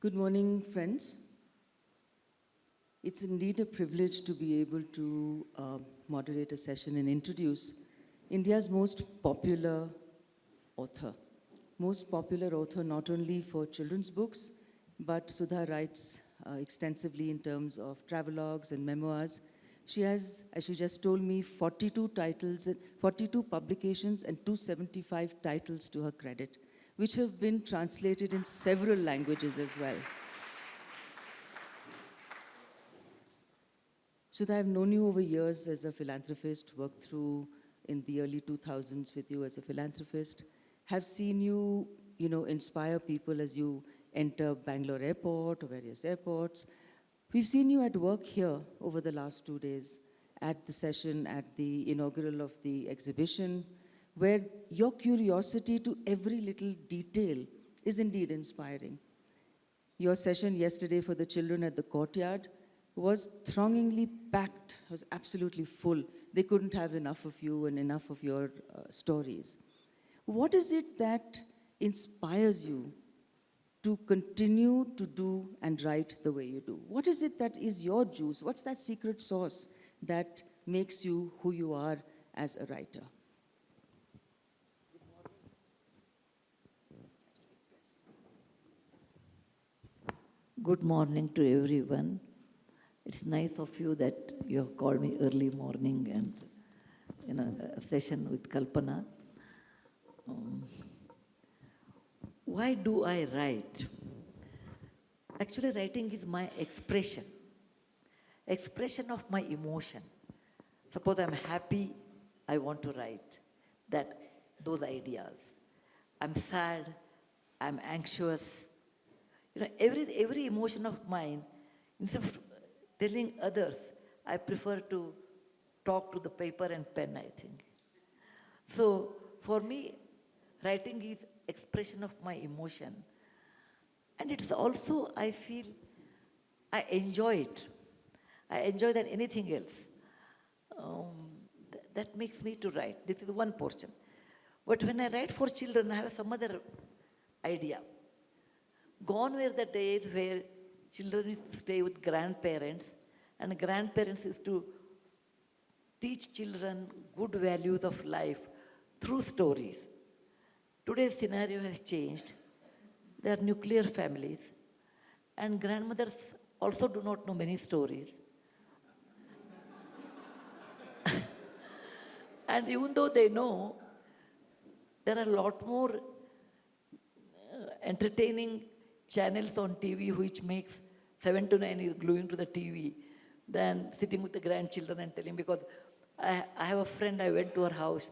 Good morning, friends. It's indeed a privilege to be able to moderate a session and introduce India's most popular author. Most popular author not only for children's books, but Sudha writes extensively in terms of travelogues and memoirs. She has, as she just told me, 42 titles, 42 publications and 275 titles to her credit, which have been translated in several languages as well. Sudha, I've known you over years as a philanthropist, worked through in the early 2000s with you as a philanthropist, have seen you, inspire people as you enter Bangalore airport or various airports. We've seen you at work here over the last 2 days at the session, at the inaugural of the exhibition, where your curiosity to every little detail is indeed inspiring. Your session yesterday for the children at the courtyard was throngingly packed, was absolutely full. They couldn't have enough of you and enough of your stories. What is it that inspires you to continue to do and write the way you do? What is it that is your juice? What's that secret sauce that makes you who you are as a writer? Good morning to everyone. It's nice of you that you have called me early morning and a session with Kalpana. Why do I write? Actually, writing is my expression of my emotion. Suppose I'm happy, I want to write those ideas. I'm sad, I'm anxious. Every emotion of mine, instead of telling others, I prefer to talk to the paper and pen, I think. So for me, writing is expression of my emotion. And it's also, I feel, I enjoy it. I enjoy than anything else. That makes me to write. This is one portion. But when I write for children, I have some other idea. Gone were the days where children used to stay with grandparents, and grandparents used to teach children good values of life through stories. Today's scenario has changed. There are nuclear families, and grandmothers also do not know many stories. And even though they know, there are a lot more entertaining channels on TV which makes 7 to 9 is gluing to the TV than sitting with the grandchildren and telling, because I have a friend, I went to her house.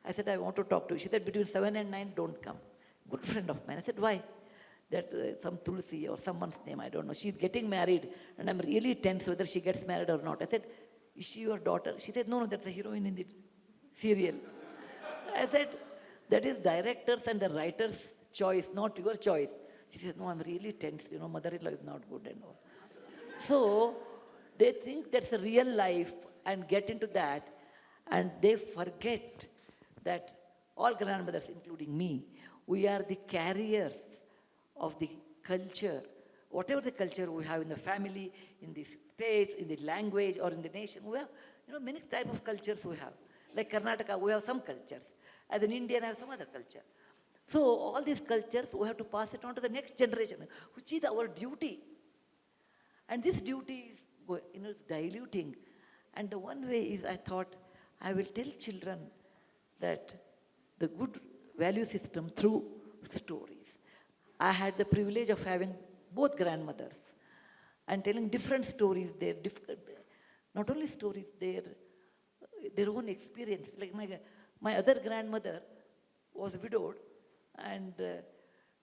I said, I want to talk to you. She said, between 7 and 9, don't come. Good friend of mine. I said, why? That some Tulsi or someone's name, I don't know. She's getting married, and I'm really tense whether she gets married or not. I said, is she your daughter? She said, no, that's a heroine in the serial. I said, that is directors and the writer's choice, not your choice. She said, no, I'm really tense. Mother-in-law is not good and all. So they think that's a real life and get into that, and they forget that all grandmothers, including me, we are the carriers of the culture. Whatever the culture we have in the family, in the state, in the language, or in the nation, we have many types of cultures we have. Like Karnataka, we have some cultures. As an Indian, I have some other culture. So all these cultures, we have to pass it on to the next generation, which is our duty. And this duty is diluting. And the one way is, I thought, I will tell children that the good value system through stories. I had the privilege of having both grandmothers and telling different stories, not only stories, their own experience. Like my other grandmother was widowed, and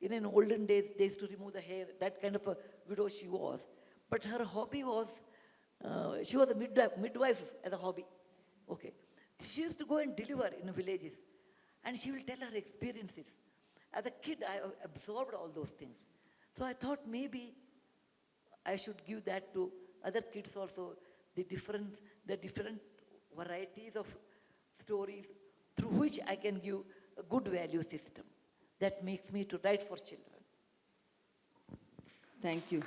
in an olden days, they used to remove the hair, that kind of a widow she was. But her hobby was, she was a midwife as a hobby. Okay. She used to go and deliver in villages, and she will tell her experiences. As a kid, I absorbed all those things. So I thought maybe I should give that to other kids also, the different varieties of stories through which I can give a good value system that makes me to write for children. Thank you.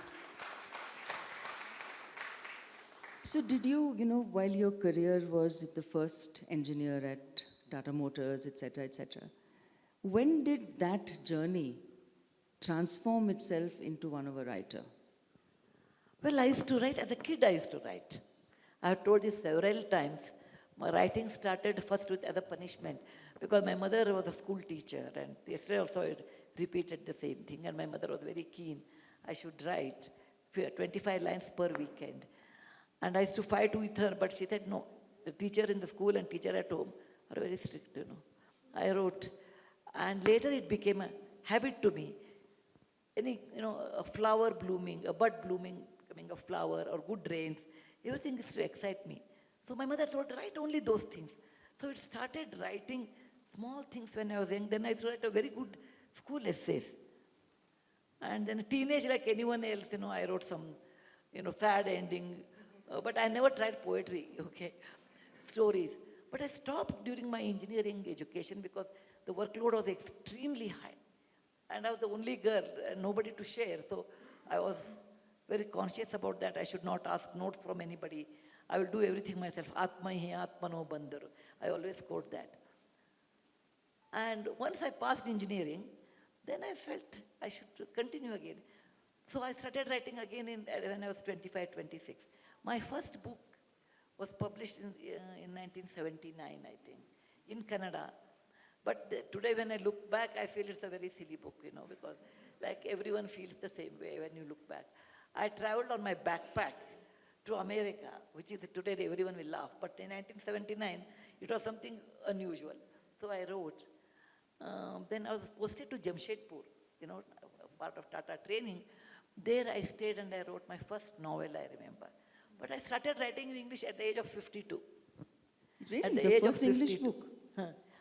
So did you, while your career was the first engineer at Tata Motors, etc., when did that journey transform itself into one of a writer? Well, I used to write, as a kid I used to write. I have told this several times. My writing started first with as a punishment because my mother was a school teacher, and yesterday also I repeated the same thing, and my mother was very keen. I should write 25 lines per weekend. And I used to fight with her, but she said, no, the teacher in the school and teacher at home are very strict. I wrote, and later it became a habit to me. A flower blooming, a bud blooming, coming a flower or good rains, everything is to excite me. So my mother told, write only those things. So it started writing small things when I was young. Then I used to write a very good school essays. And then a teenage like anyone else, I wrote some, sad ending. But I never tried poetry, okay, stories. But I stopped during my engineering education because the workload was extremely high. And I was the only girl, and nobody to share. So I was very conscious about that. I should not ask notes from anybody. I will do everything myself. Atma hi atmano bandhar. I always quote that. And once I passed engineering, then I felt I should continue again. So I started writing again when I was 25, 26. My first book was published in 1979, I think, in Kannada. But today when I look back, I feel it's a very silly book, because like everyone feels the same way when you look back. I traveled on my backpack to America, which is today everyone will laugh. But in 1979, it was something unusual. So I wrote. Then I was posted to Jamshedpur, part of Tata training. There I stayed and I wrote my first novel, I remember. But I started writing in English at the age of 52. Really? At The first English book?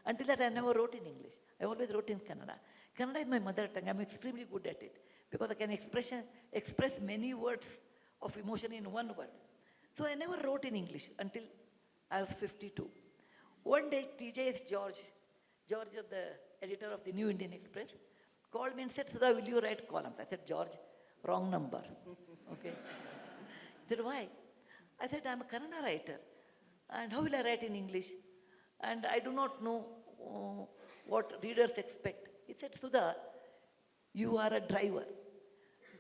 Until that, I never wrote in English. I always wrote in Kannada. Kannada is my mother tongue. I'm extremely good at it because I can express many words of emotion in one word. So I never wrote in English until I was 52. One day, TJS George is the editor of the New Indian Express, called me and said, Sudha, will you write columns? I said, George, wrong number. Okay. He said, why? I said, I'm a Kannada writer. And how will I write in English? And I do not know what readers expect. He said, Sudha, you are a driver.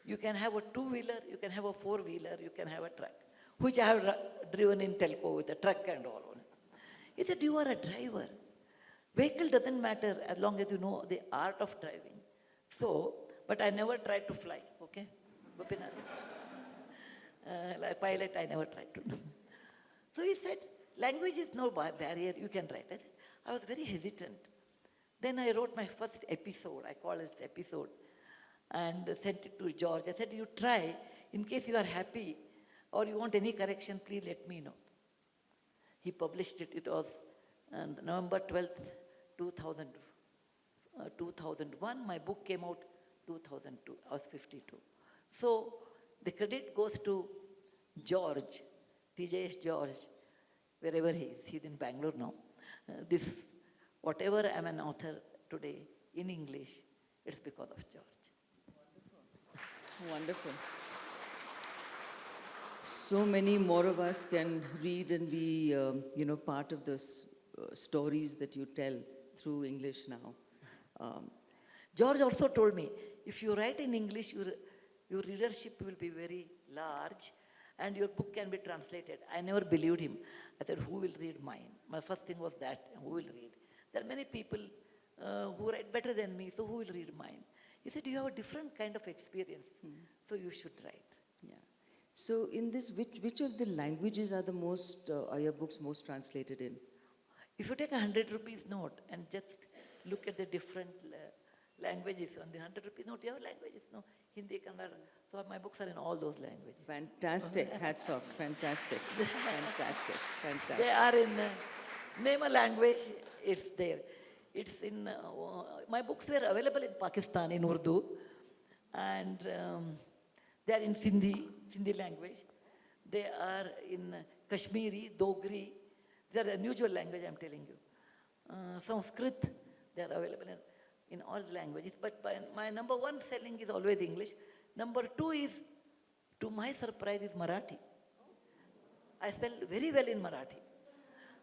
You can have a two-wheeler, you can have a four-wheeler, you can have a truck, which I have driven in telco with a truck and all. He said, you are a driver. Vehicle doesn't matter as long as you know the art of driving. So, but I never tried to fly, okay? Like pilot, I never tried to. So he said, language is no barrier, you can write. I was very hesitant. Then I wrote my first episode, I call it episode, and sent it to George. I said, you try, in case you are happy or you want any correction, please let me know. He published it. It was on November 12th, 2001. My book came out 2002. I was 52. So the credit goes to George, TJS George, wherever he is. He's in Bangalore now. Whatever I'm an author today in English, it's because of George. Wonderful. So many more of us can read and be, part of those stories that you tell through English now. George also told me, if you write in English, your readership will be very large and your book can be translated. I never believed him. I said, who will read mine? My first thing was that, who will read? There are many people who write better than me, so who will read mine? He said, you have a different kind of experience, so you should write. Yeah. So in this, which of the languages are are your books most translated in? If you take 100 rupees note and just look at the different languages on the 100 rupees note, you have languages, no? Hindi, Kannada. So my books are in all those languages. Fantastic. Hats off. Fantastic. Fantastic. Fantastic. They are in, name a language, it's there. It's in, my books were available in Pakistan in Urdu, and they are in Sindhi language. They are in Kashmiri, Dogri. They are unusual language, I'm telling you. Sanskrit, they are available in all the languages. But my number one selling is always English. Number two is, to my surprise, is Marathi. I spell very well in Marathi.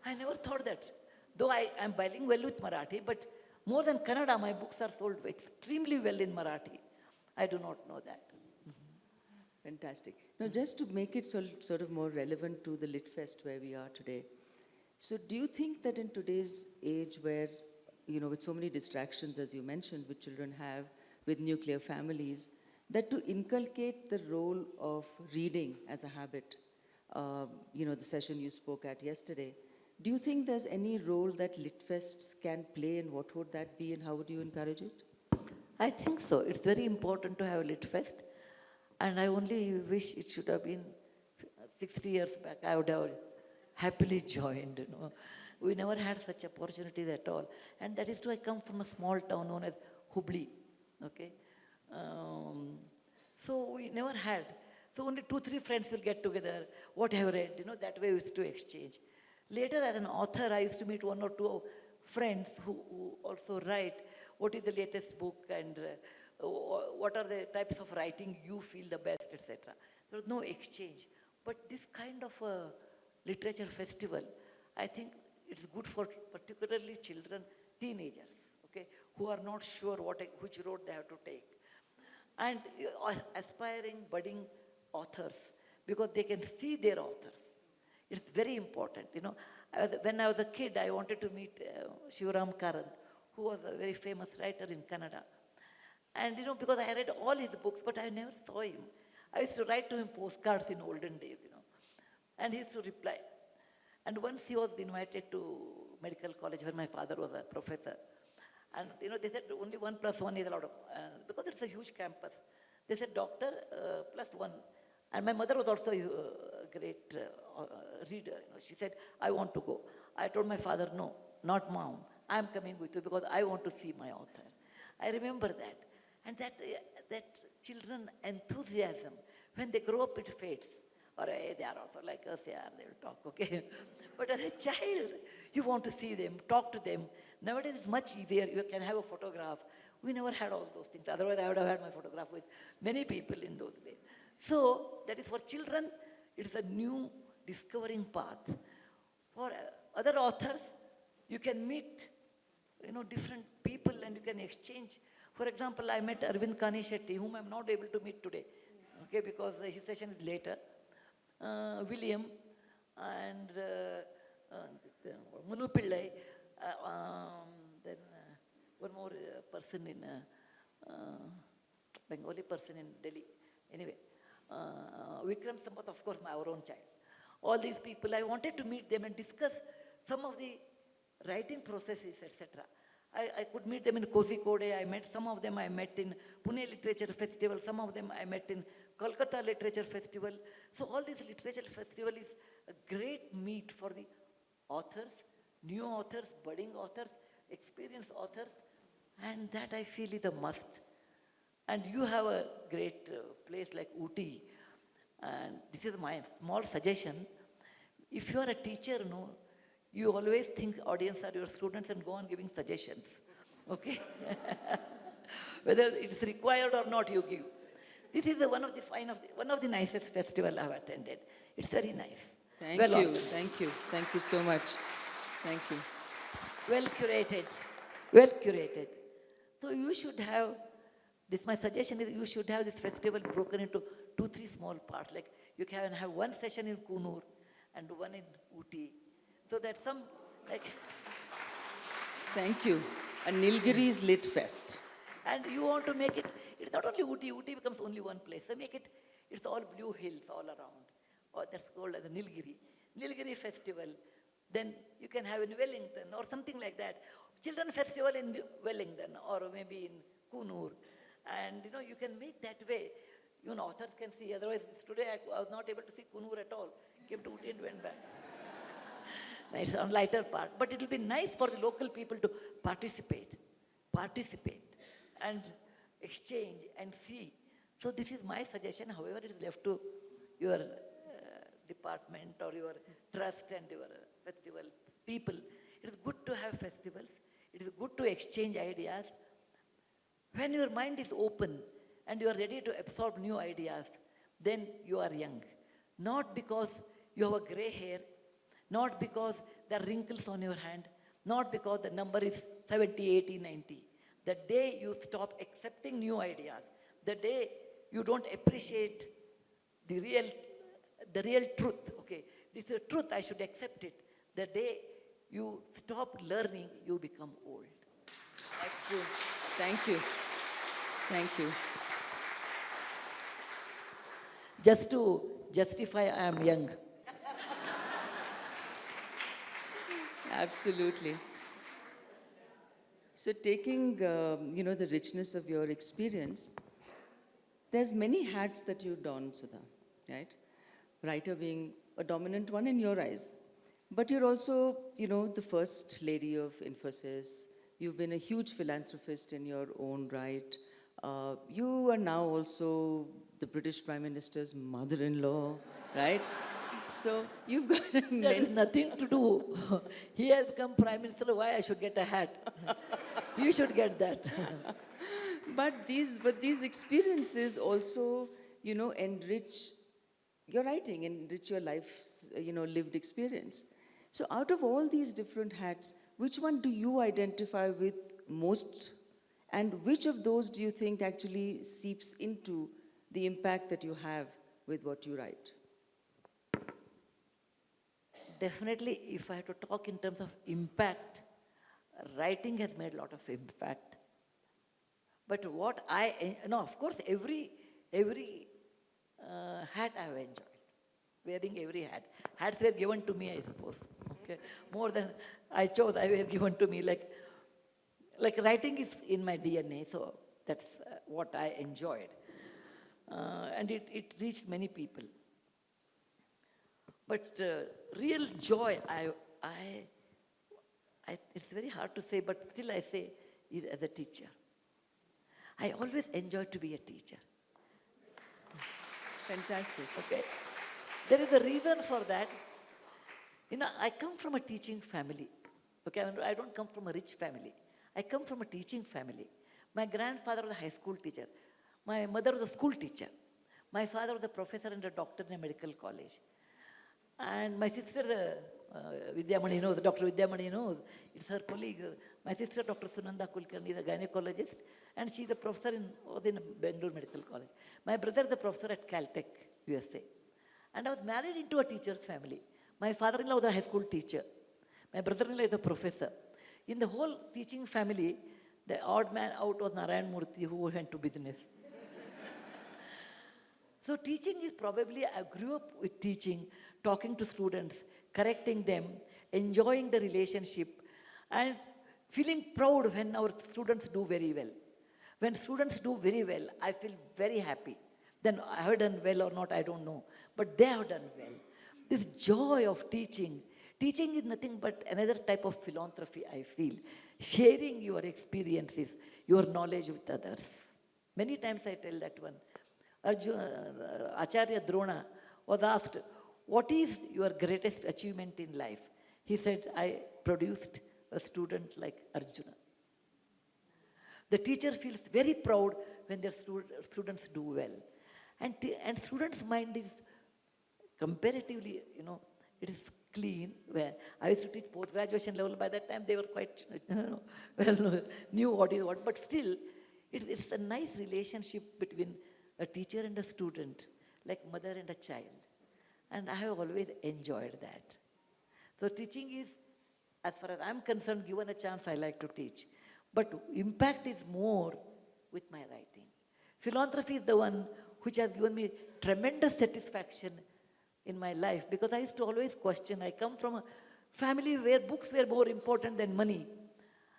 I never thought that. Though I am bilingual with Marathi, but more than Kannada, my books are sold extremely well in Marathi. I do not know that. Fantastic. Now, just to make it sort of more relevant to the Lit Fest where we are today, so do you think that in today's age where, with so many distractions, as you mentioned, which children have, with nuclear families, that to inculcate the role of reading as a habit, the session you spoke at yesterday, do you think there's any role that Lit Fests can play, and what would that be, and how would you encourage it? I think so. It's very important to have a Lit Fest. And I only wish it should have been 60 years back. I would have happily joined, We never had such opportunities at all. And that is why I come from a small town known as Hubli, okay? So we never had. So only 2-3 friends will get together. What have you read? That way we used to exchange. Later, as an author, I used to meet 1 or 2 friends who also write what is the latest book and what are the types of writing you feel the best, etc. There was no exchange. But this kind of a literature festival, I think it's good for particularly children, teenagers, okay, who are not sure which road they have to take. And aspiring, budding authors, because they can see their authors. It's very important, When I was a kid, I wanted to meet Shivaram Karand, who was a very famous writer in Kannada. And, because I read all his books, but I never saw him. I used to write to him postcards in olden days, And he used to reply. And once he was invited to medical college where my father was a professor. And, they said only 1 + 1 is allowed, because it's a huge campus. They said, doctor, +1. And my mother was also a great reader. She said, I want to go. I told my father, no, not mom. I'm coming with you because I want to see my author. I remember that. And that children enthusiasm, when they grow up, it fades. Or they are also like us, they will talk, okay? But as a child, you want to see them, talk to them. Nowadays, it's much easier. You can have a photograph. We never had all those things. Otherwise, I would have had my photograph with many people in those days. So, that is for children, it's a new discovering path. For other authors, you can meet, different people and you can exchange. For example, I met Arvind Kani Shetty, whom I'm not able to meet today, okay, because his session is later. William and Manu Pillai, then one more person in Bengali person in Delhi. Anyway, Vikram Sampath, of course, our own child. All these people, I wanted to meet them and discuss some of the writing processes, etc. I could meet them in Kozhikode. I met some of them. I met in Pune Literature Festival. Some of them I met in Kolkata Literature Festival. So all this literature festival is a great meet for the authors, new authors, budding authors, experienced authors, and that I feel is a must. And you have a great place like Ooty, and this is my small suggestion. If you are a teacher, you always think audience are your students and go on giving suggestions, okay? Whether it's required or not, you give. This is one of the nicest festival I've attended. It's very nice. Thank you so much. Thank you. Well curated. So you should have, my suggestion is you should have this festival broken into 2-3 small parts. Like you can have one session in Kunur and one in Ooty. So that Thank you. A Nilgiri's Lit Fest. And you want to make it, it's not only Ooty becomes only one place. So make it, it's all blue hills all around. Or that's called as a Nilgiri Festival. Then you can have in Wellington or something like that. Children Festival in Wellington or maybe in Kunur. And you can make that way. Authors can see. Otherwise, today I was not able to see Kunur at all. Came to Ooty and went back. It's on lighter part. But it will be nice for the local people to participate and exchange and see. So this is my suggestion. However, it is left to your department or your trust and your festival people. It is good to have festivals. It is good to exchange ideas. When your mind is open, and you are ready to absorb new ideas, then you are young. Not because you have a gray hair, not because there are wrinkles on your hand, not because the number is 70, 80, 90. The day you stop accepting new ideas, the day you don't appreciate the real truth, okay, this is the truth, I should accept it. The day you stop learning, you become old. That's true. Thank you. Thank you. Just to justify I am young. Absolutely. So taking, the richness of your experience, there's many hats that you don, Sudha, right? Writer being a dominant one in your eyes. But you're also, the first lady of Infosys. You've been a huge philanthropist in your own right. You are now also the British Prime Minister's mother-in-law, right? So you've got That many. has nothing to do. He has become Prime Minister, why I should get a hat? You should get that. But these experiences also, enrich your writing, enrich your life's, lived experience. So out of all these different hats, which one do you identify with most? And which of those do you think actually seeps into the impact that you have with what you write? Definitely, if I have to talk in terms of impact, writing has made a lot of impact. But what of course, every hat I have enjoyed. Wearing every hat. Hats were given to me, I suppose. Okay, more than I chose, I were given to me. Like writing is in my DNA, so that's what I enjoyed, and it reached many people. But real joy, it's very hard to say, but still I say, is as a teacher. I always enjoyed to be a teacher. Fantastic. Okay, there is a reason for that. I come from a teaching family. Okay, I don't come from a rich family. I come from a teaching family. My grandfather was a high school teacher. My mother was a school teacher. My father was a professor and a doctor in a medical college. And my sister, Vidyamani knows, Dr. Vidyamani knows, it's her colleague. My sister, Dr. Sunanda Kulkarni, is a gynecologist, and she's a professor was in Bangalore Medical College. My brother is a professor at Caltech, USA. And I was married into a teacher's family. My father-in-law was a high school teacher. My brother-in-law is a professor. In the whole teaching family, the odd man out was Narayan Murty, who went to business. So teaching is probably, I grew up with teaching, talking to students, correcting them, enjoying the relationship, and feeling proud when our students do very well. When students do very well, I feel very happy. Then I have done well or not, I don't know. But they have done well. This joy of teaching. Teaching is nothing but another type of philanthropy, I feel. Sharing your experiences, your knowledge with others. Many times I tell that one. Acharya Drona was asked, what is your greatest achievement in life? He said, I produced a student like Arjuna. The teacher feels very proud when their students do well. And students' mind is comparatively, it is clean. Where I used to teach post-graduation level, by that time they were quite, knew what is what. But still, it's a nice relationship between a teacher and a student, like mother and a child. And I have always enjoyed that. So teaching is, as far as I'm concerned, given a chance, I like to teach. But impact is more with my writing. Philanthropy is the one which has given me tremendous satisfaction in my life, because I used to always question. I come from a family where books were more important than money.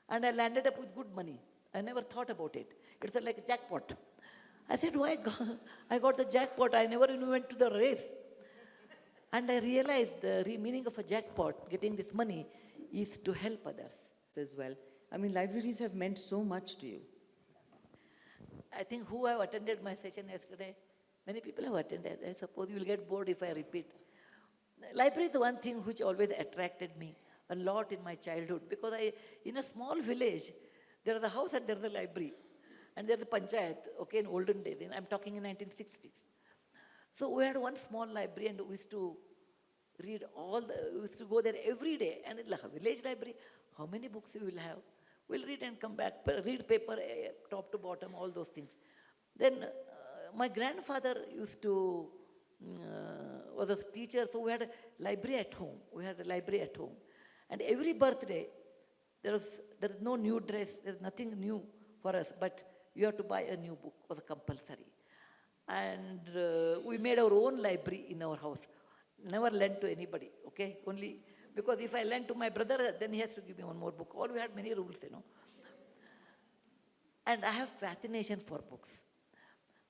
And I landed up with good money. I never thought about it. It's like a jackpot. I said, why I got the jackpot? I never even went to the race. And I realized the meaning of a jackpot, getting this money, is to help others. As well. I mean, libraries have meant so much to you. I think who have attended my session yesterday, many people have attended. I suppose you will get bored if I repeat. Library is the one thing which always attracted me a lot in my childhood, because in a small village, there is a house and there is a library. And there's a panchayat, okay, in olden days. I'm talking in 1960s. So we had one small library and we used to read we used to go there every day. And in a village library, how many books we will have? We'll read and come back, read paper top to bottom, all those things. Then my grandfather used to, was a teacher, so we had a library at home. We had a library at home. And every birthday, there is no new dress, there's nothing new for us, but you have to buy a new book, was compulsory. And we made our own library in our house. Never lent to anybody, okay? Only because if I lent to my brother, then he has to give me one more book. All we had many rules, And I have fascination for books.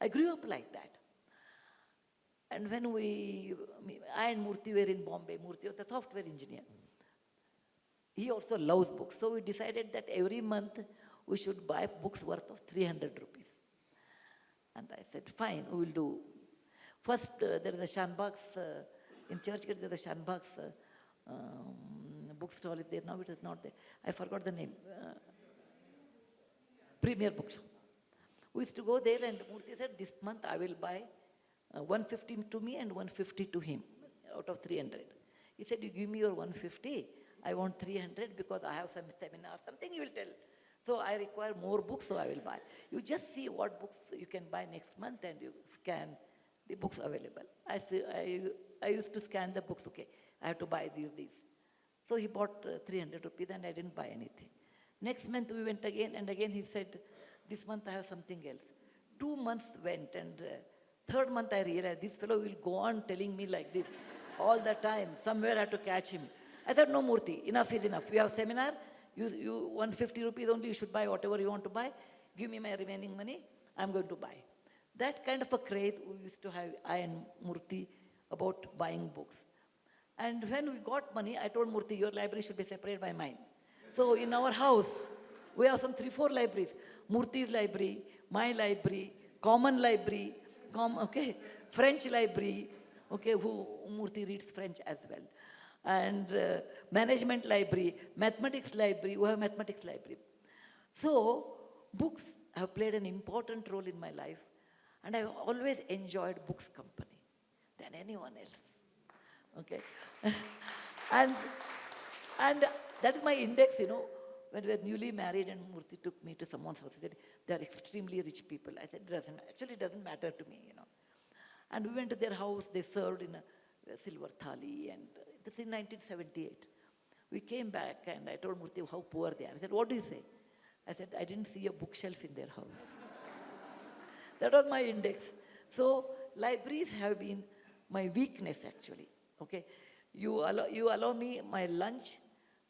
I grew up like that. And when I and Murty were in Bombay, Murty was a software engineer. He also loves books. So we decided that every month we should buy books worth of 300 rupees. And I said, fine, we will do. First, there is a Shanbag's, in Churchgate, there is a Shanbag's bookstall. There. Now it is not there. I forgot the name. Premier Bookshop. We used to go there and Murty said, this month I will buy 150 to me and 150 to him out of 300. He said, you give me your 150, I want 300 because I have some seminar, something he will tell. So I require more books, so I will buy. You just see what books you can buy next month and you scan the books available. I used to scan the books, okay, I have to buy these. So he bought 300 rupees and I didn't buy anything. Next month we went again and again he said, this month I have something else. 2 months went and third month I realized this fellow will go on telling me like this all the time. Somewhere I have to catch him. I said, no Murty, enough is enough. We have seminar, you 150 rupees only, you should buy whatever you want to buy. Give me my remaining money, I'm going to buy. That kind of a craze we used to have, I and Murty, about buying books. And when we got money, I told Murty, your library should be separated by mine. So in our house, we have some 3-4 libraries. Murty's library, my library, common library, French library, okay, who Murty reads French as well. And management library, mathematics library, we have mathematics library. So books have played an important role in my life and I've always enjoyed books company than anyone else, okay. and that is my index, when we were newly married and Murty took me to someone's house, he said, they are extremely rich people. I said, it doesn't matter to me, And we went to their house, they served in a silver thali, and this is 1978. We came back and I told Murty how poor they are. He said, what do you say? I said, I didn't see a bookshelf in their house. That was my index. So libraries have been my weakness actually, okay. You allow me my lunch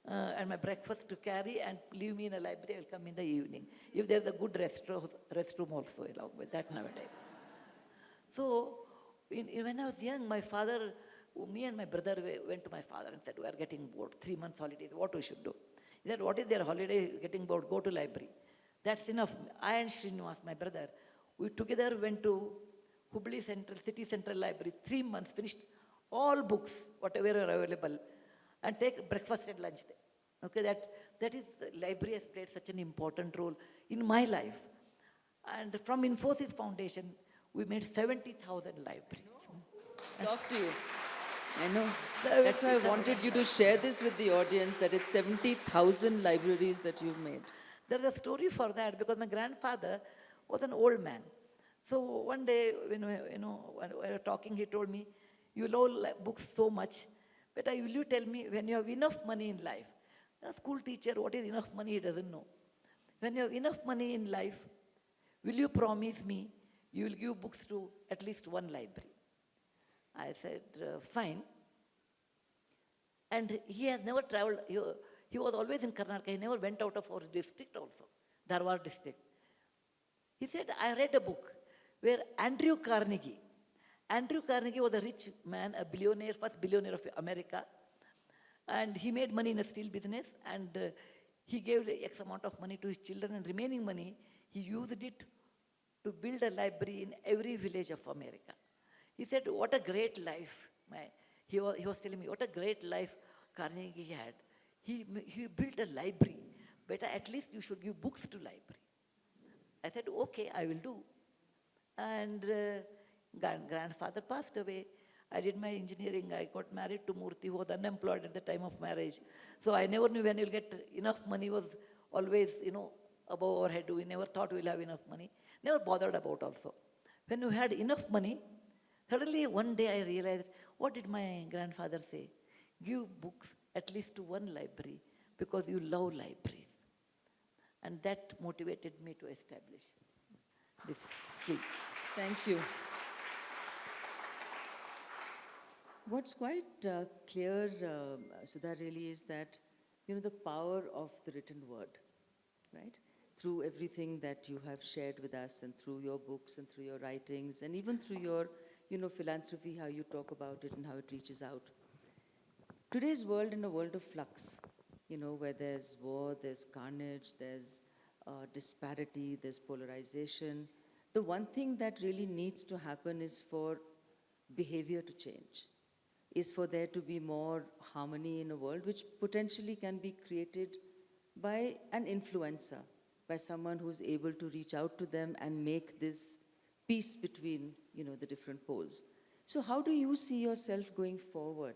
and my breakfast to carry and leave me in a library, I will come in the evening. If there's a good restroom also along with that nowadays. So when I was young, my father, me and my brother went to my father and said, we are getting bored, 3 months holidays, what we should do? He said, what is their holiday, getting bored, go to library. That's enough. I and Srinivas, my brother, we together went to Hubli Central, City Central Library, 3 months, finished all books, whatever are available, and take breakfast and lunch there. Okay, that is, the library has played such an important role in my life. And from Infosys Foundation, we made 70,000 libraries. It's off to you. I know. That's why I wanted you to share this with the audience, that it's 70,000 libraries that you've made. There's a story for that because my grandfather was an old man. So one day, when we were talking, he told me, you love books so much, but will you tell me when you have enough money in life? A school teacher, what is enough money, he doesn't know. When you have enough money in life, will you promise me you will give books to at least one library? I said, fine. And he has never traveled, he was always in Karnataka, he never went out of our district also, Dharwad district. He said, I read a book where Andrew Carnegie was a rich man, a billionaire, first billionaire of America, and he made money in a steel business, and he gave X amount of money to his children, and remaining money, he used it to build a library in every village of America. He said, what a great life. He was telling me, what a great life Carnegie had. He built a library, but at least you should give books to library. I said, okay, I will do. And grandfather passed away. I did my engineering. I got married to Murthy, who was unemployed at the time of marriage. So I never knew when you'll get enough money was always, above our head. We never thought we'll have enough money. Never bothered about also. When we had enough money, suddenly one day I realized, what did my grandfather say? Give books at least to one library because you love libraries. And that motivated me to establish this skill. Thank you. What's quite clear, Sudha, really is that, the power of the written word, right? Through everything that you have shared with us and through your books and through your writings and even through your, philanthropy, how you talk about it and how it reaches out. Today's world, in a world of flux, where there's war, there's carnage, there's disparity, there's polarization, the one thing that really needs to happen is for behavior to change, is for there to be more harmony in a world which potentially can be created by an influencer, by someone who's able to reach out to them and make this peace between, the different poles. So how do you see yourself going forward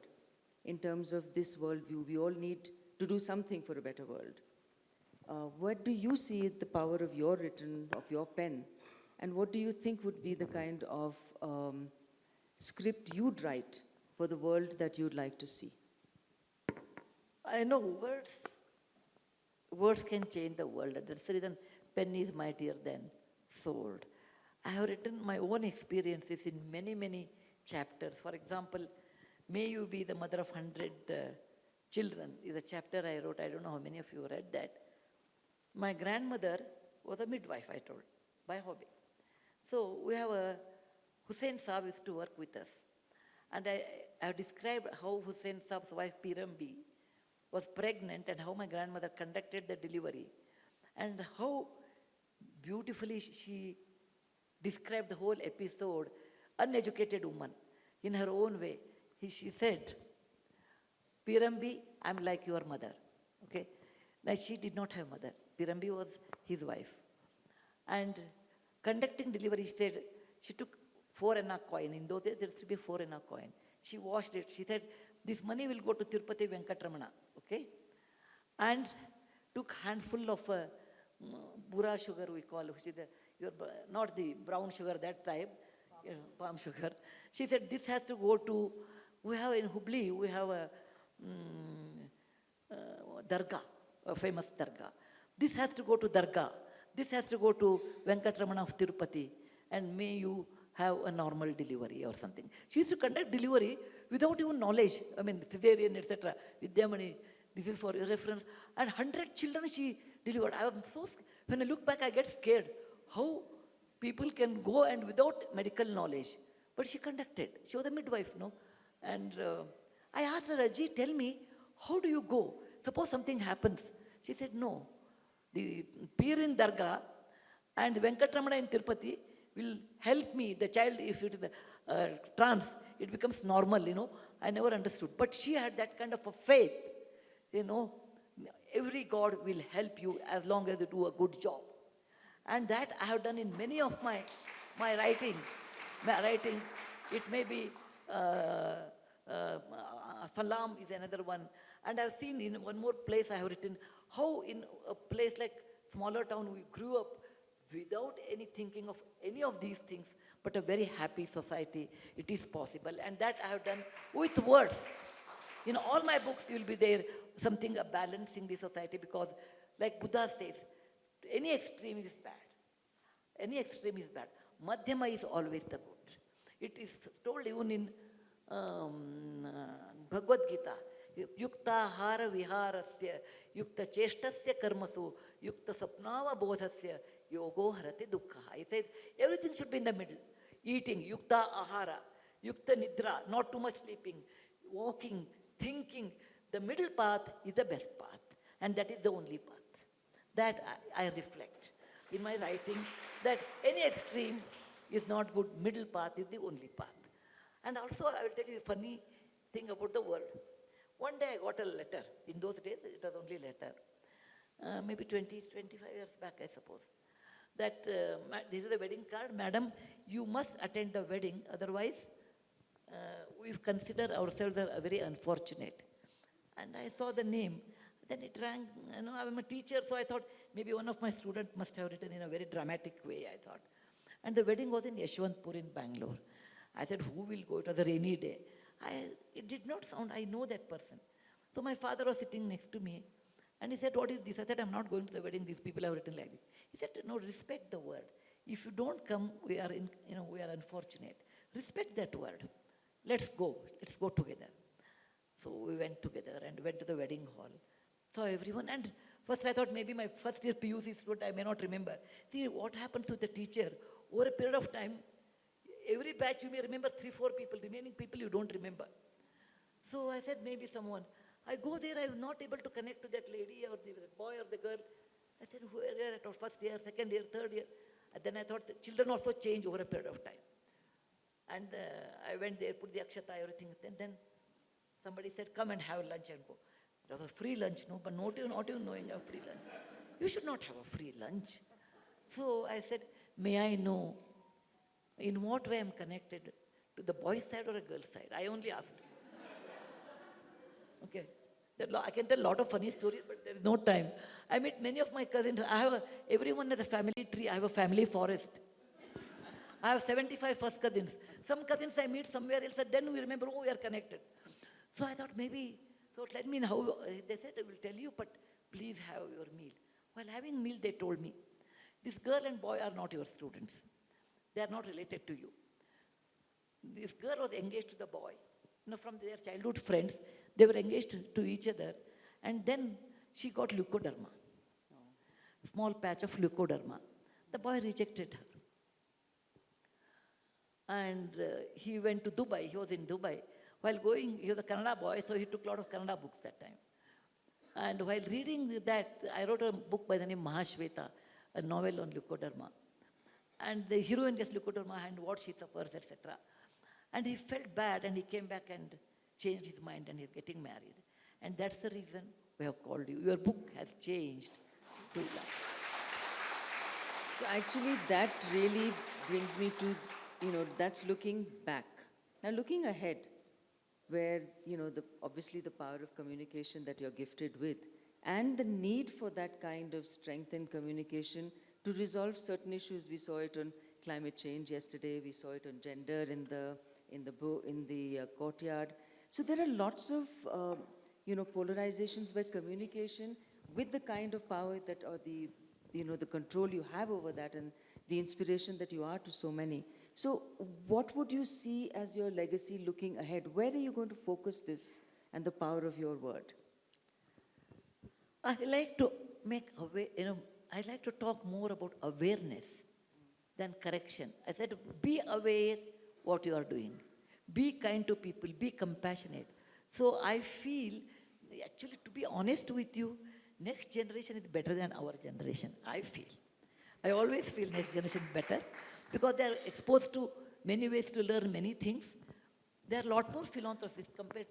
in terms of this worldview? We all need to do something for a better world. What do you see the power of your written, of your pen? And what do you think would be the kind of script you'd write for the world that you'd like to see? I know words can change the world. And that's the reason pen is mightier than sword. I have written my own experiences in many, many chapters. For example, May You Be the Mother of 100 Children is a chapter I wrote. I don't know how many of you read that. My grandmother was a midwife, I told, by hobby. So we have Hussain Saab used to work with us. And I have described how Hussain Saab's wife Pirambi was pregnant and how my grandmother conducted the delivery. And how beautifully she described the whole episode, uneducated woman, in her own way. She said, Pirambi, I'm like your mother. Okay? Now she did not have mother. Pirambi was his wife. And conducting delivery, she said, she took 4 anna coin. In those days, there used to be 4 anna coin. She washed it. She said, this money will go to Tirupati Venkatramana. Okay? And took handful of bura sugar, we call, which is not the brown sugar that type, palm sugar. She said, this has to go to, we have in Hubli, we have a dargah, a famous dargah. This has to go to dargah. This has to go to Venkatramana of Tirupati. And may you have a normal delivery or something. She used to conduct delivery without even knowledge. I mean, cesarean, etc. Vidyamani, this is for your reference. And 100 children she delivered. When I look back, I get scared. How people can go and without medical knowledge. But she conducted. She was a midwife, no? And I asked her, Raji, tell me, how do you go? Suppose something happens. She said, no. The Peer in Dargah and Venkatramana in Tirupati will help me. The child, if it is trans, it becomes normal, I never understood. But she had that kind of a faith, every God will help you as long as you do a good job. And that I have done in many of my writing. It may be Salam is another one. And I've seen in one more place I have written how in a place like smaller town we grew up without any thinking of any of these things, but a very happy society. It is possible. And that I have done with words. In all my books, you will be there, something balancing the society, because like Buddha says, any extreme is bad. Any extreme is bad. Madhyama is always the good. It is told even in Bhagavad Gita, Yukta hara viharasya, Yukta cheshtasya karmasu, Yukta sapnava bodhasya, Yogo harati dukkha. It says everything should be in the middle. Eating, Yukta ahara, Yukta nidra, not too much sleeping, walking, thinking. The middle path is the best path. And that is the only path. That I reflect in my writing, that any extreme is not good. Middle path is the only path. And also I will tell you a funny thing about the world. One day I got a letter. In those days it was only letter. Maybe 20, 25 years back, I suppose. that this is the wedding card, madam, you must attend the wedding, otherwise we consider ourselves as very unfortunate. And I saw the name. Then it rang, I'm a teacher, so I thought maybe one of my students must have written in a very dramatic way, I thought. And the wedding was in Yeshwantpur in Bangalore. I said, who will go? It was a rainy day. It did not sound, I know that person. So my father was sitting next to me, and he said, what is this? I said, I'm not going to the wedding, these people have written like this. He said, no, respect the word. If you don't come, we are unfortunate. Respect that word. Let's go together. So we went together and went to the wedding hall. Saw everyone, and first I thought maybe my first year PUC student, I may not remember. See, what happens with the teacher, over a period of time, every batch you may remember 3-4 people, remaining people you don't remember. So I said, maybe someone. I go there, I was not able to connect to that lady or the boy or the girl. I said, who are you at first year, second year, third year? And then I thought the children also change over a period of time. And I went there, put the akshata, everything. Then somebody said, come and have lunch and go. It was a free lunch, no, but not even knowing a free lunch. You should not have a free lunch. So I said, may I know in what way I'm connected to the boys' side or a girl's side? I only asked. Okay. I can tell a lot of funny stories, but there is no time. I meet many of my cousins. Everyone has a family tree. I have a family forest. I have 75 first cousins. Some cousins I meet somewhere else, and then we remember, oh, we are connected. So I thought maybe, so let me know how, they said, I will tell you, but please have your meal. While having meal, they told me, this girl and boy are not your students. They are not related to you. This girl was engaged to the boy. From their childhood friends, they were engaged to each other. And then she got leukoderma, small patch of leukoderma. The boy rejected her. And he went to Dubai. He was in Dubai. While going, he was a Kannada boy, so he took a lot of Kannada books that time. And while reading that, I wrote a book by the name Mahashweta, a novel on leukoderma. And the heroine gets leukoderma and what she suffers, etc. And he felt bad, and he came back and changed his mind, and he's getting married. And that's the reason we have called you. Your book has changed to life. So actually that really brings me to, that's looking back. Now looking ahead, where, obviously the power of communication that you're gifted with, and the need for that kind of strength in communication to resolve certain issues. We saw it on climate change yesterday, we saw it on gender in the courtyard. So there are lots of, polarizations where communication with the kind of power that, or the control you have over that and the inspiration that you are to so many. So what would you see as your legacy looking ahead? Where are you going to focus this and the power of your word? I like to I like to talk more about awareness than correction. I said, be aware what you are doing. Be kind to people, be compassionate. So I feel, actually, to be honest with you, next generation is better than our generation, I feel. I always feel next generation better because they are exposed to many ways to learn many things. There are a lot more philanthropy compared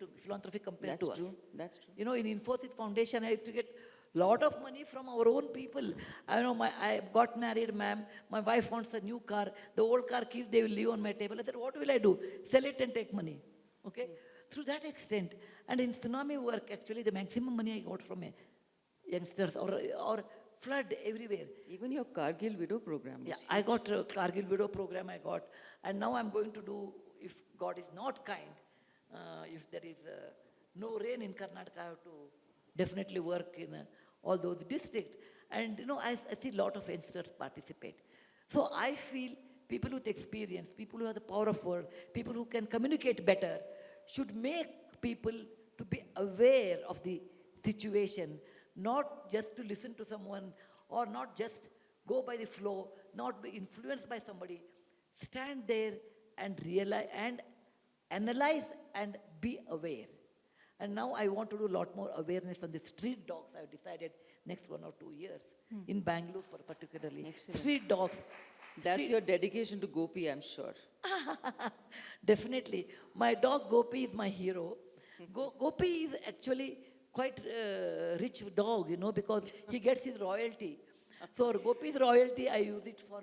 to us. That's true. In Infosys Foundation, I used to get a lot of money from our own people. I got married, ma'am. My wife wants a new car. The old car keys, they will leave on my table. I said, what will I do? Sell it and take money. Okay? Through that extent. And in tsunami work, actually, the maximum money I got from youngsters or flood everywhere. Even your Kargil widow program. Yeah, I got a Kargil widow program and now I'm going to do, if God is not kind, if there is no rain in Karnataka, I have to definitely work in all those districts. And I see a lot of youngsters participate. So I feel people with experience, people who have the power of word, people who can communicate better, should make people to be aware of the situation, not just to listen to someone or not just go by the flow, not be influenced by somebody. Stand there and realize and analyze and be aware. And now I want to do a lot more awareness on the street dogs. I've decided next 1 or 2 years in Bangalore particularly. Excellent. Street dogs. That's your dedication to Gopi, I'm sure. Definitely. My dog Gopi is my hero. Gopi is actually quite a rich dog, because he gets his royalty. So Gopi's royalty, I use it for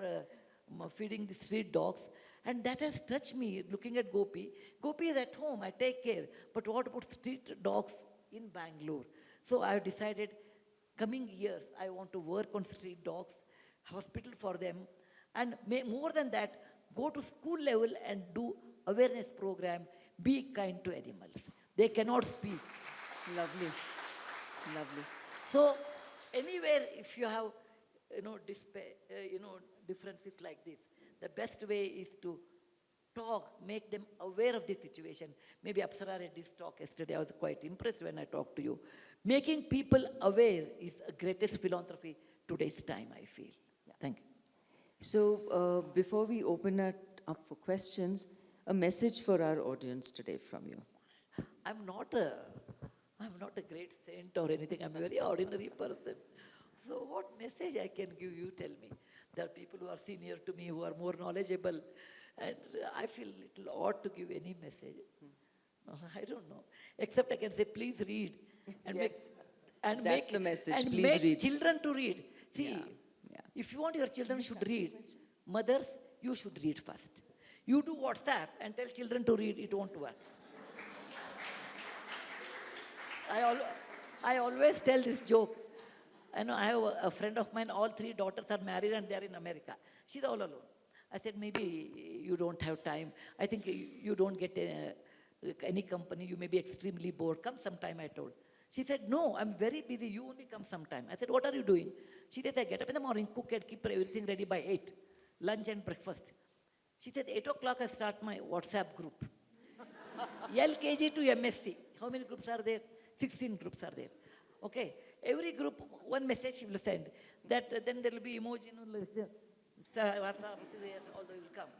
feeding the street dogs. And that has touched me, looking at Gopi. Gopi is at home, I take care. But what about street dogs in Bangalore? So I have decided, coming years, I want to work on street dogs, hospital for them, and more than that, go to school level and do awareness program, be kind to animals. They cannot speak. Lovely. Lovely. So anywhere, if you have, differences like this, the best way is to talk, make them aware of the situation. Maybe Apsara Reddy's talk yesterday, I was quite impressed when I talked to you. Making people aware is the greatest philanthropy today's time, I feel. Yeah. Thank you. So before we open it up for questions, a message for our audience today from you. I'm not a great saint or anything. I'm a very ordinary person. So what message I can give you, tell me. There are people who are senior to me, who are more knowledgeable, and I feel little odd to give any message. I don't know. Except I can say, please read. And Yes, and that's make, the message, and please make read. children to read. See, Yeah. if you want your children should read, mothers, you should read first. You do WhatsApp and tell children to read, it won't work. I always tell this joke. I know I have a friend of mine, all three daughters are married and they're in America. She's all alone. I said, maybe you don't have time. I think you don't get any company. You may be extremely bored. Come sometime, I told. She said, no, I'm very busy. You only come sometime. I said, what are you doing? She said, I get up in the morning, cook and keep everything ready by 8. Lunch and breakfast. She said, 8 o'clock I start my WhatsApp group. LKG to MSc. How many groups are there? 16 groups are there. Okay. Every group, one message she will send. That then there will be emoji, although you will come.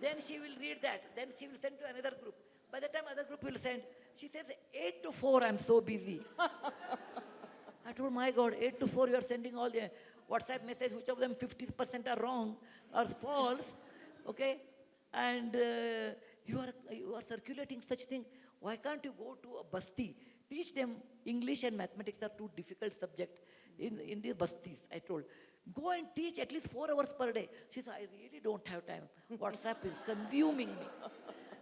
Then she will read that. Then she will send to another group. By the time other group will send, she says, 8 to 4, I'm so busy. I told, my God, 8 to 4, you are sending all the WhatsApp messages, which of them 50% are wrong or false, okay? And you are circulating such thing. Why can't you go to a basti? Teach them English and mathematics are two difficult subjects in the bastis, I told. Go and teach at least 4 hours per day. She said, I really don't have time. WhatsApp is consuming me.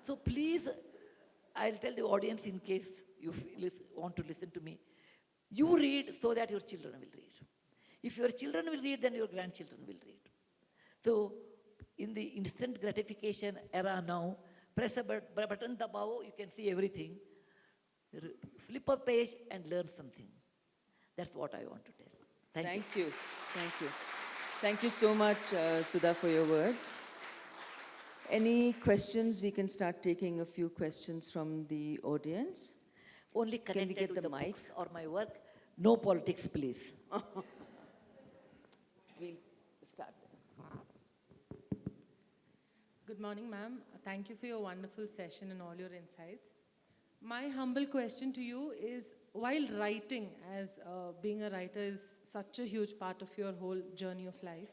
So please, I'll tell the audience in case you want to listen to me. You read so that your children will read. If your children will read, then your grandchildren will read. So in the instant gratification era now, press a button, dabao, you can see everything. Flip a page and learn something. That's what I want to tell. Thank you. Thank you. Thank you so much, Sudha, for your words. Any questions? We can start taking a few questions from the audience. Only Can we connected get with the the mic? books or my work. No politics, please. We'll start. Good morning, ma'am. Thank you for your wonderful session and all your insights. My humble question to you is, while writing, as being a writer is such a huge part of your whole journey of life,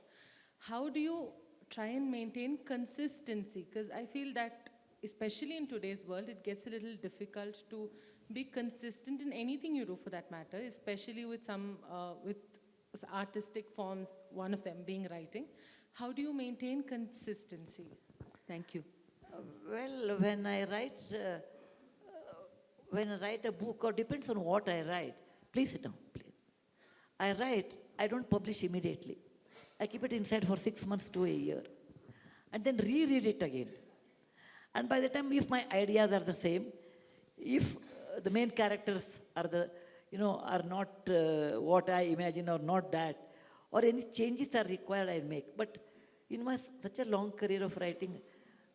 how do you try and maintain consistency? Because I feel that, especially in today's world, it gets a little difficult to be consistent in anything you do for that matter, especially with some with artistic forms, one of them being writing. How do you maintain consistency? Thank you. Well, when I write a book, or depends on what I write, please sit down, please. I write, I don't publish immediately. I keep it inside for 6 months to a year. And then reread it again. And by the time, if my ideas are the same, if the main characters are are not what I imagine or not that, or any changes are required, I make. But in my such a long career of writing,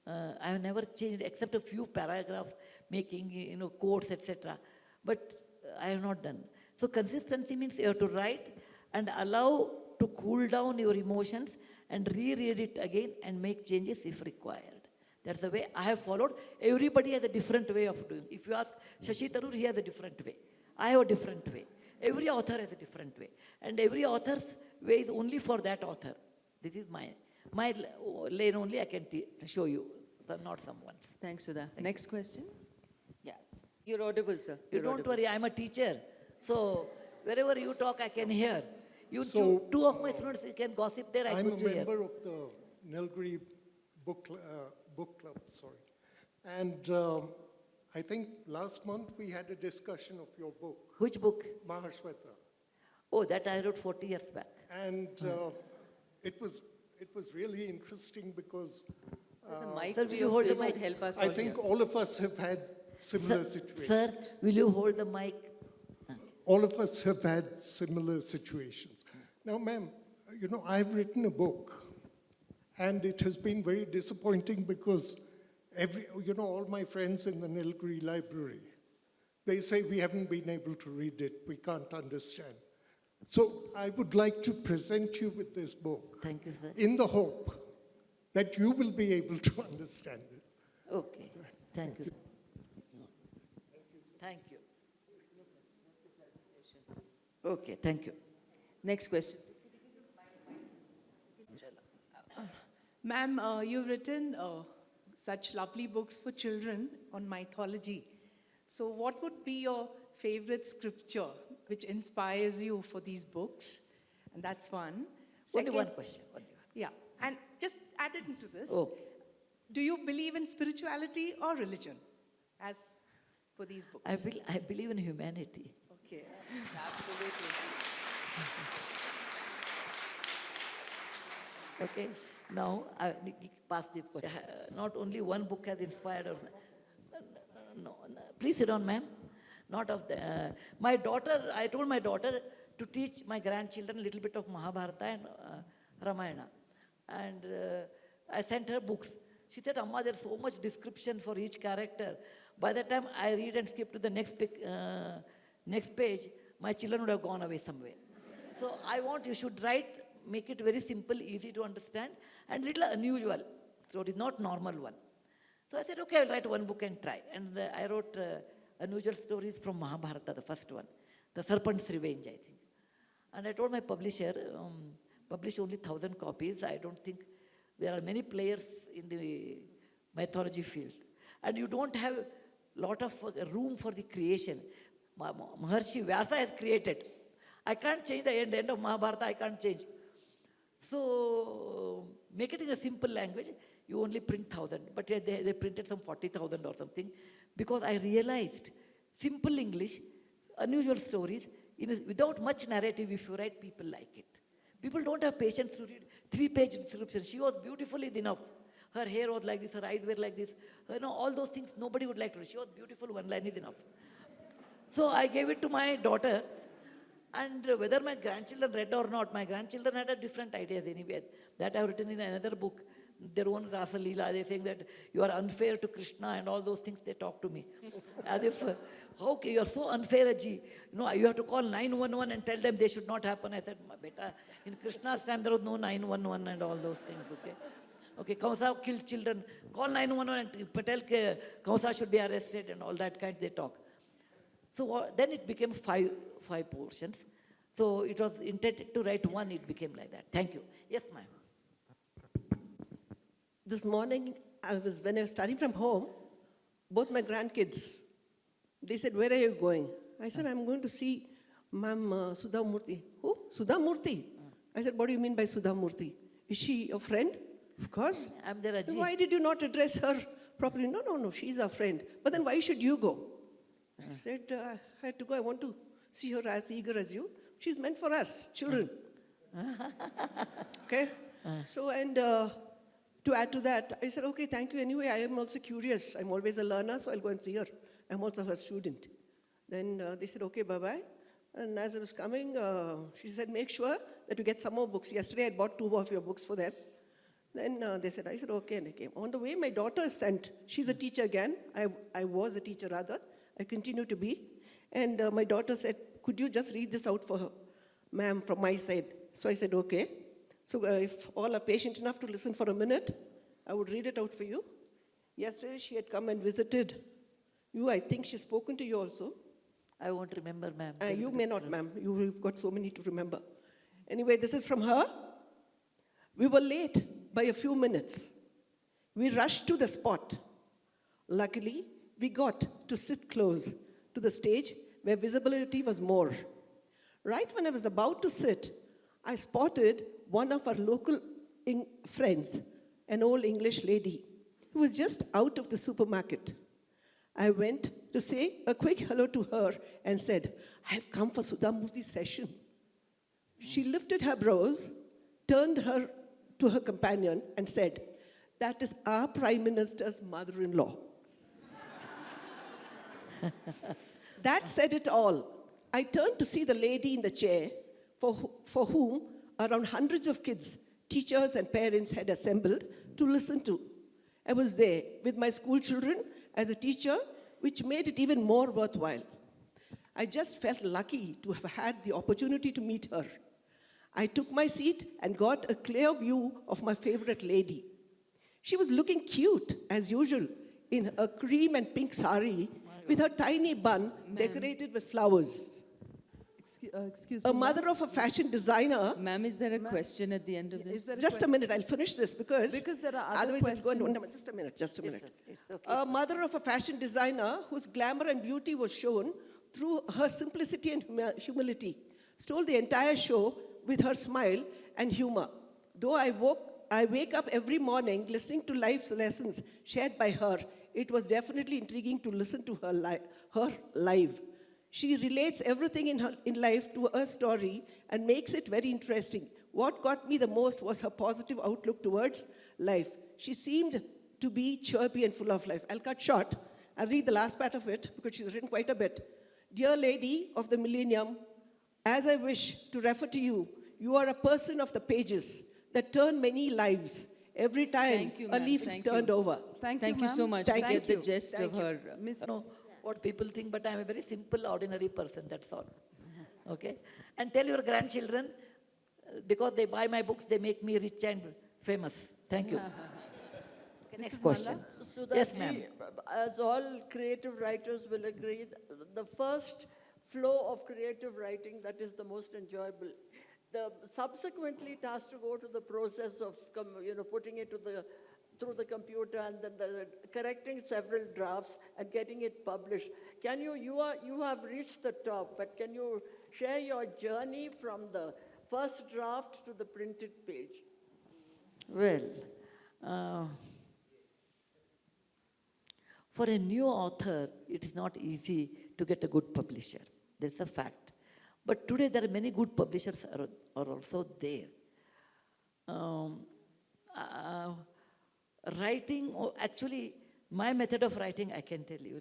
I have never changed except a few paragraphs, making quotes, etc. But I have not done. So consistency means you have to write and allow to cool down your emotions and reread it again and make changes if required. That's the way I have followed. Everybody has a different way of doing. If you ask Shashi Tharoor, he has a different way. I have a different way. Every author has a different way. And every author's way is only for that author. This is my lane only I can show you, not someone's. Thanks, Sudha. Next question? Yeah. You're audible, sir. You don't worry, I'm a teacher. So wherever you talk, I can hear. You So, two of my students, you can gossip there, I I'm go a to here. member of the Nilgiri book club, sorry. And I think last month we had a discussion of your book, Which book? Mahashweta. Oh, that I wrote 40 years back. And it was really interesting because So the mic Sir, to will your you hold the face would mic? help us I all think here. all of us have had similar situations. Sir, will you hold the mic? All of us have had similar situations. Now, ma'am, you know, I've written a book, and it has been very disappointing because all my friends in the Nilgiri library, they say we haven't been able to read it, we can't understand. So I would like to present you with this book Thank you, sir. in the hope that you will be able to understand it. Okay, thank you. Thank you. Okay, thank you. Next question. Ma'am, you've written such lovely books for children on mythology. So what would be your favorite scripture which inspires you for these books? And that's one. Only one Second- question. Yeah, and just add it into this. Oh, Do you believe in spirituality or religion as for these books? I believe in humanity. Okay. Absolutely. Okay, now I pass the question. Not only one book has inspired us. No, please sit down, ma'am. Not of the. My daughter, I told my daughter to teach my grandchildren a little bit of Mahabharata and Ramayana. And I sent her books. She said, Amma, there's so much description for each character. By the time I read and skip to the next page, my children would have gone away somewhere. So I want you should write, make it very simple, easy to understand, and little unusual. So it is not normal one. So I said, okay, I'll write one book and try. And I wrote unusual stories from Mahabharata, the first one, The Serpent's Revenge, I think. And I told my publisher, publish only 1,000 copies. I don't think there are many players in the mythology field. And you don't have a lot of room for the creation. Maharshi Vyasa has created. I can't change the end of Mahabharata, I can't change. So make it in a simple language. You only print 1,000, but they printed some 40,000 or something, because I realized simple English, unusual stories, without much narrative, if you write, people like it. People don't have patience to read 3-page description. She was beautiful enough. Her hair was like this, her eyes were like this. All those things nobody would like to read. She was beautiful, one line is enough. So I gave it to my daughter, and whether my grandchildren read or not, my grandchildren had a different ideas anyway. That I've written in another book, their own Rasa Leela. They're saying that you are unfair to Krishna and all those things they talk to me. As if, okay, you are so unfair, Aji. You have to call 911 and tell them they should not happen. I said, beta, in Krishna's time there was no 911 and all those things, okay? Okay, Kamsa killed children. Call 911 and tell Kamsa should be arrested and all that kind they talk. So then it became five portions. So it was intended to write one, it became like that. Thank you. Yes, ma'am. This morning, when I was starting from home, both my grandkids, they said, where are you going? I said, I'm going to see Ma'am Sudha Murty. Who? Sudha Murty? I said, what do you mean by Sudha Murty? Is she a friend? Of course. I'm their Aji. Why did you not address her properly? No, she's a friend. But then why should you go? I said, I had to go. I want to see her as eager as you. She's meant for us, children. Okay? So, and to add to that, I said, okay, thank you. Anyway, I am also curious. I'm always a learner, so I'll go and see her. I'm also her student. Then they said, okay, bye-bye. And as I was coming, she said, make sure that you get some more books. Yesterday, I bought 2 of your books for them. Then I said, okay, and I came. On the way, my daughter is sent. She's a teacher again. I was a teacher rather. I continue to be. And my daughter said, could you just read this out for her, ma'am, from my side? So I said, okay. So if all are patient enough to listen for a minute, I would read it out for you. Yesterday, she had come and visited you. I think she's spoken to you also. I won't remember, ma'am. You may not, ma'am. You've got so many to remember. Anyway, this is from her. We were late by a few minutes. We rushed to the spot. Luckily, we got to sit close to the stage where visibility was more. Right when I was about to sit, I spotted one of our local friends, an old English lady, who was just out of the supermarket. I went to say a quick hello to her and said, "I've come for Sudha Murty's session." She lifted her brows, turned her to her companion and said, "That is our Prime Minister's mother-in-law." That said it all. I turned to see the lady in the chair for whom around hundreds of kids, teachers and parents had assembled to listen to. I was there with my school children as a teacher, which made it even more worthwhile. I just felt lucky to have had the opportunity to meet her. I took my seat and got a clear view of my favorite lady. She was looking cute, as usual, in a cream and pink sari with her tiny bun decorated with flowers. Excuse A me. mother of a fashion designer. Ma'am, is there a question at the end of this? Just a minute, I'll finish this because there are other otherwise it's going to. questions. Just a minute. It's okay. A mother of a fashion designer whose glamour and beauty was shown through her simplicity and humility stole the entire show with her smile and humor. Though I wake up every morning listening to life's lessons shared by her, it was definitely intriguing to listen to her live. She relates everything in life to a story and makes it very interesting. What got me the most was her positive outlook towards life. She seemed to be chirpy and full of life. I'll cut short. I'll read the last part of it because she's written quite a bit. "Dear lady of the millennium, as I wish to refer to you, you are a person of the pages that turn many lives every time Thank you, a ma'am. leaf is Thank turned you. over." Thank Thank you so ma'am. much. Thank We get the you. gist Thank of you. her. Miss, I know what people think, but I'm a very simple, ordinary person, that's all. Okay? And tell your grandchildren, because they buy my books, they make me rich and famous. Thank you. Okay, next question. Sudha Yes, ji, ma'am. as all creative writers will agree, the first flow of creative writing, that is the most enjoyable. Subsequently, it has to go to the process of putting it through the computer and then correcting several drafts and getting it published. Can you have reached the top, but can you share your journey from the first draft to the printed page? Well, for a new author, it is not easy to get a good publisher. That's a fact. But today there are many good publishers are also there. Writing, actually, my method of writing, I can tell you,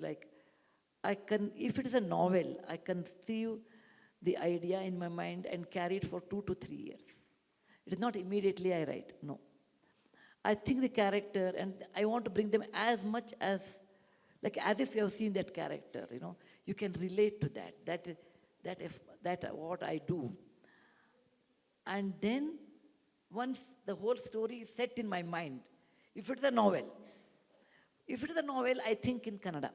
if it is a novel, I conceive the idea in my mind and carry it for 2 to 3 years. It is not immediately I write, no. I think the character and I want to bring them as much as if you have seen that character, you can relate to that. That what I do. And then once the whole story is set in my mind, if it is a novel, I think in Kannada.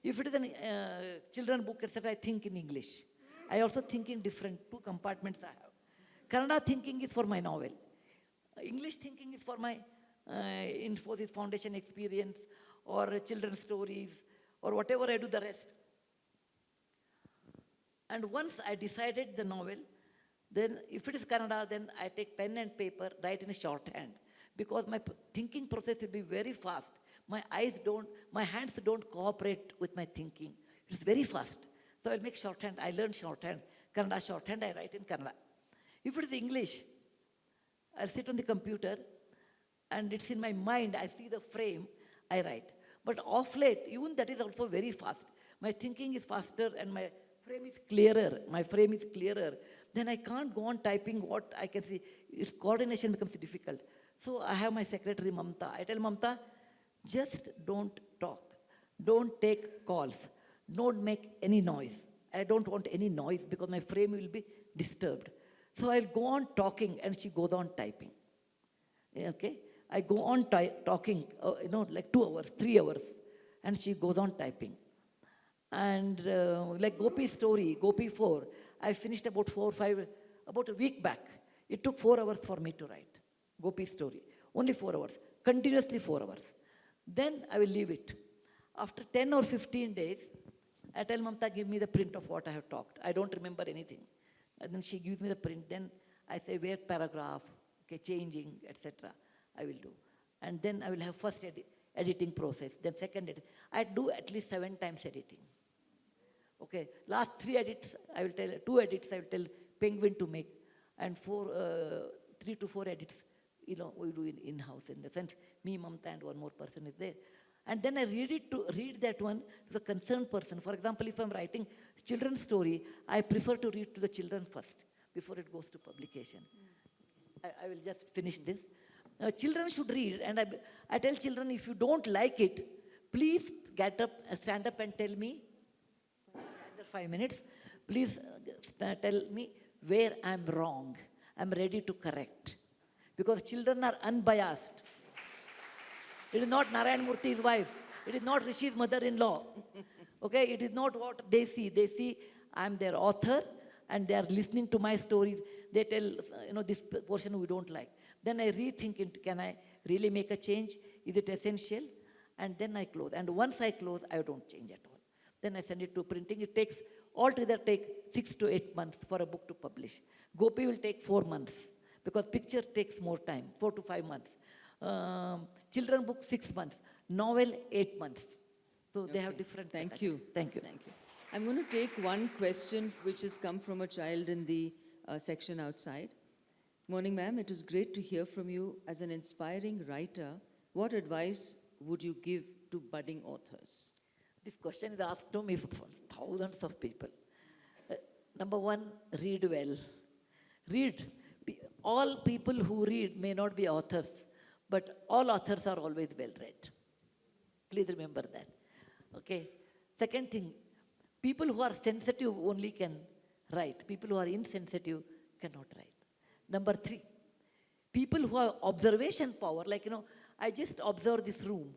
If it is a children book, etc., I think in English. I also think in different 2 compartments I have. Kannada thinking is for my novel. English thinking is for my Infosys Foundation experience or children's stories or whatever I do the rest. And once I decided the novel, then if it is Kannada, then I take pen and paper, write in a shorthand. Because my thinking process will be very fast. My hands don't cooperate with my thinking. It's very fast. So I'll make shorthand. I learn shorthand. Kannada shorthand, I write in Kannada. If it is English, I'll sit on the computer and it's in my mind. I see the frame, I write. But off late, even that is also very fast. My thinking is faster and my frame is clearer. Then I can't go on typing what I can see. Its coordination becomes difficult. So I have my secretary, Mamta. I tell Mamta, just don't talk. Don't take calls. Don't make any noise. I don't want any noise because my frame will be disturbed. So I'll go on talking and she goes on typing. Okay? I go on talking, 2 hours, 3 hours, and she goes on typing. And like Gopi's story, Gopi 4, I finished about a week back. It took 4 hours for me to write Gopi's story. Only 4 hours, continuously 4 hours. Then I will leave it. After 10 or 15 days, I tell Mamta, give me the print of what I have talked. I don't remember anything. And then she gives me the print. Then I say where paragraph, okay, changing, etc. I will do. And then I will have first editing process, then second edit. I do at least 7 times editing. Okay, last 3 edits, I will tell, 2 edits I will tell Penguin to make, and 3 to 4 edits, we do in-house, in the sense, me, Mamta, and one more person is there. And then I read that one to the concerned person. For example, if I'm writing children's story, I prefer to read to the children first, before it goes to publication. I will just finish this. Children should read, and I tell children, if you don't like it, please get up, stand up and tell me, another 5 minutes, please tell me where I'm wrong. I'm ready to correct. Because children are unbiased. It is not Narayan Murthy's wife. It is not Rishi's mother-in-law. Okay, it is not what they see. They see I'm their author, and they are listening to my stories. They tell, this portion we don't like. Then I rethink it. Can I really make a change? Is it essential? And then I close. And once I close, I don't change at all. Then I send it to printing. It takes, altogether 6 to 8 months for a book to publish. Gopi will take 4 months, because picture takes more time, 4 to 5 months. Children book 6 months. Novel, 8 months. So they have different. Thank you. Thank you. Thank you. I'm going to take one question which has come from a child in the section outside. Morning, ma'am. It was great to hear from you. As an inspiring writer, what advice would you give to budding authors? This question is asked to me from thousands of people. Number one, read well. Read. All people who read may not be authors, but all authors are always well read. Please remember that. Okay. Second thing, people who are sensitive only can write. People who are insensitive cannot write. Number 3, people who have observation power, like, I just observe this room.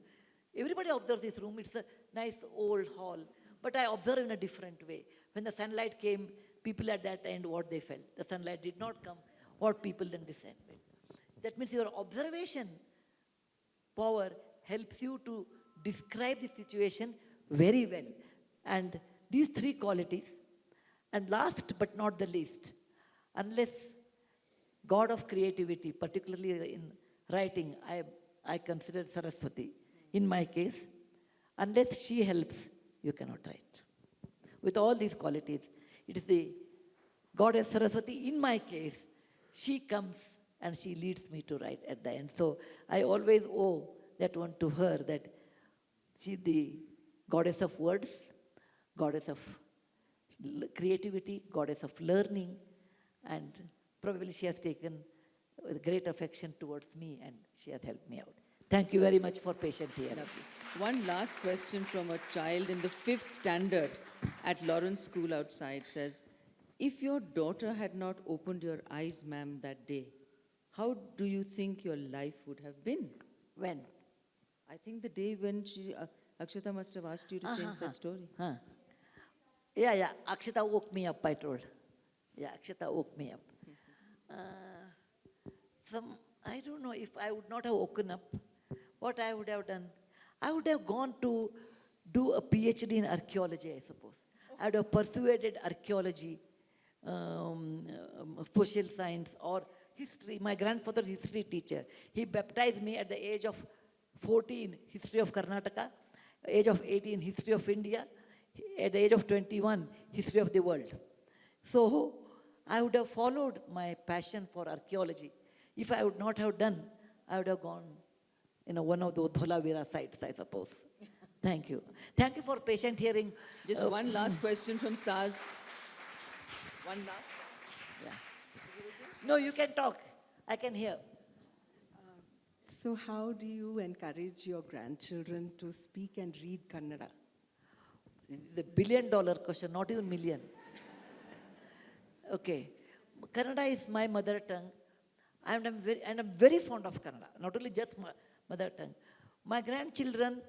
Everybody observes this room. It's a nice old hall. But I observe in a different way. When the sunlight came, people at that end, what they felt. The sunlight did not come, what people then descended. That means your observation power helps you to describe the situation very well. And these 3 qualities, and last but not the least, unless God of creativity, particularly in writing, I consider Saraswati. In my case, unless she helps, you cannot write. With all these qualities, it is the Goddess Saraswati. In my case, she comes and she leads me to write at the end. So I always owe that one to her, that she's the goddess of words, goddess of creativity, goddess of learning, and probably she has taken great affection towards me, and she has helped me out. Thank you very much for patient hearing. One last question from a child in the 5th standard at Lawrence School outside says, if your daughter had not opened your eyes, ma'am, that day, how do you think your life would have been? When? I think the day when Akshata must have asked you to change that story. Yeah, Akshata woke me up, I told. Yeah, Akshata woke me up. I don't know if I would not have woken up, what I would have done. I would have gone to do a PhD in archaeology, I suppose. I would have persuaded archaeology, social science, or history. My grandfather, history teacher, he baptized me at the age of 14, history of Karnataka, age of 18, history of India, at the age of 21, history of the world. So I would have followed my passion for archaeology. If I would not have done, I would have gone one of those Dholavira sites, I suppose. Thank you. Thank you for patient hearing. Just one last question from Saz. One last. Yeah. No, you can talk. I can hear. So how do you encourage your grandchildren to speak and read Kannada? This is the $1 billion question, not even million. Okay. Kannada is my mother tongue. And I'm very fond of Kannada, not only just my mother tongue. My grandchildren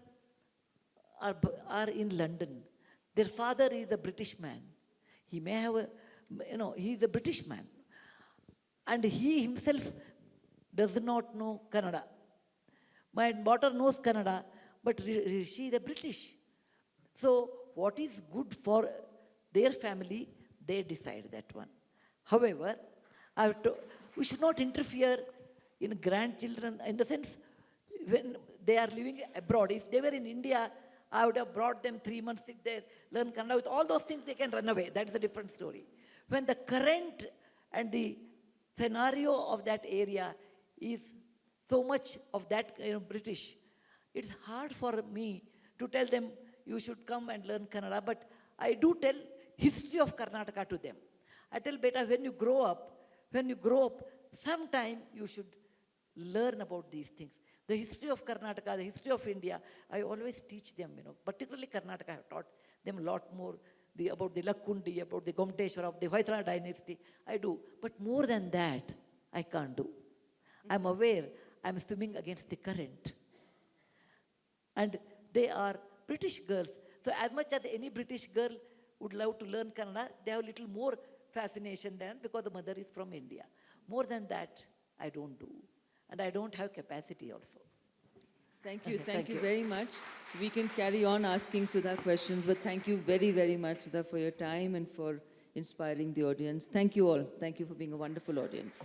are in London. Their father is a British man. He may have he's a British man. And he himself does not know Kannada. My daughter knows Kannada, but she is a British. So what is good for their family, they decide that one. However, We should not interfere in grandchildren, in the sense, when they are living abroad. If they were in India, I would have brought them 3 months, sit there, learn Kannada. With all those things, they can run away. That is a different story. When the current and the scenario of that area is so much of that British, it's hard for me to tell them, you should come and learn Kannada. But I do tell history of Karnataka to them. I tell, beta, when you grow up, sometime you should learn about these things. The history of Karnataka, the history of India, I always teach them, particularly Karnataka, I have taught them a lot more about the Lakkundi, about the Gomteshwara, of the Hoysala dynasty. I do. But more than that, I can't do. I'm aware I'm swimming against the current. And they are British girls. So as much as any British girl would love to learn Kannada, they have a little more fascination than, because the mother is from India. More than that, I don't do. And I don't have capacity also. Thank you. Okay, Thank you very much. We can carry on asking Sudha questions, but thank you very, very much, Sudha, for your time and for inspiring the audience. Thank you all. Thank you for being a wonderful audience.